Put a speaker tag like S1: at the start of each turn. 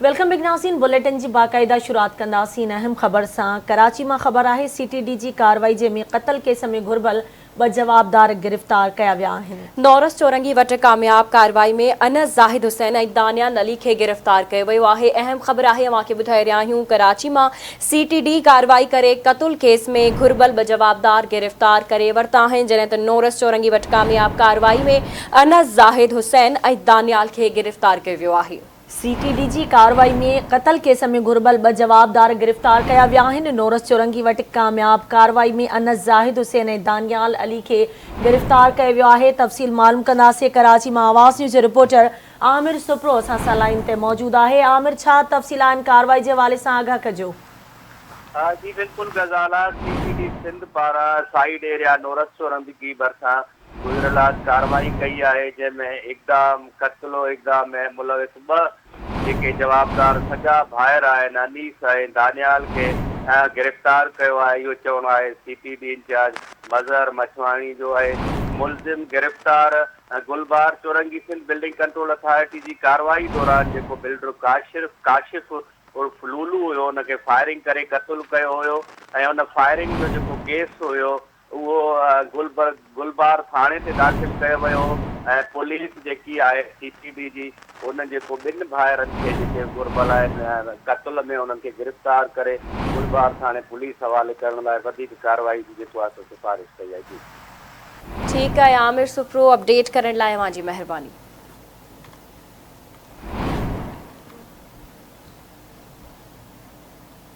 S1: Welcome big नाज़रीन bulletin जी बाकायदा शुरुआत कंदासीं अहम ख़बर सां। कराची में ख़बर है CTD जी कार्रवाई जंहिंमें क़त्ल केस में घुरबल ब जवाबदार गिरफ़्तार कया विया आहिनि।
S2: नौरस चौरंगी वटि कामयाब कार्रवाई में अनस ज़ाहिद हुसैन ऐं दानियाल अली खे गिरफ़्तार कयो वियो आहे। अहम ख़बर आहे अवांखे ॿुधाए रहिया आहियूं। कराची में CTD कार्रवाई करे क़त्ल केस में घुरबल ब जवाबदार गिरफ़्तार करे वरिता आहिनि, जॾहिं त नौरस चौरंगी वटि कामयाब कार्रवाई में अनस ज़ाहिद हुसैन ऐं दानियाल खे गिरफ़्तार कयो वियो आहे।
S1: CTD जी कार्रवाई में क़त्ल केस में घुरबल ब जवाबदार गिरफ़्तार कया विया आहिनि। नौरस चौरंगी वटि कामयाब कार्रवाई में अनस ज़ाहिद हुसैन ऐं दानियाल अली खे गिरफ़्तार कयो वियो आहे। तफ़सील मालूम कंदासीं। कराची में आवाज़ न्यूज़ जो रिपोर्टर आमिर सुप्रो असां सां लाइन ते मौजूद आहे। आमिर, छा तफ़सील आहिनि कार्रवाई जे हवाले सां आगाह कजो।
S3: जी बिल्कुल गजाला CTD सिंध पारा साइड एरिया नौरस चौरंगी भरिसां गुज़िरियल कार्रवाई कई है, जंहिंमें इक़दाम कत्लो इक़दाम में मुलविस जेके जवाबदार सॼा भाइर आहिनि अनीस ऐं दानियाल खे गिरफ़्तार कयो आहे। इहो चवणो आहे CTD इंचार्ज मज़हर मछवाणी जो है। मुलज़िम गिरफ़्तार गुलबार चौरंगी सिंध बिल्डिंग कंट्रोल अथॉरिटी जी कार्रवाई दौरान जेको बिल्डर काशिफ़ उर्फ लूलू हुयो, उनखे फायरिंग करे क़त्ल कयो हुयो ऐं उन फायरिंग जो जेको केस हुयो उहो गुलबार थाणे ते दाख़िल कयो वियो ऐं पुलिस जेकी आहे CTD जी उन जेको ॿिनि भाइरनि खे जेके घुरबल आहिनि क़त्ल में उन्हनि खे गिरफ़्तार करे गुलबार थाणे पुलिस हवाले करण लाइ वधीक कार्रवाई जी जेको आहे सिफ़ारिश कई आहे।
S2: ठीक है आमिर सुप्रो, अपडेट करण लाइ अवां जी महिरबानी।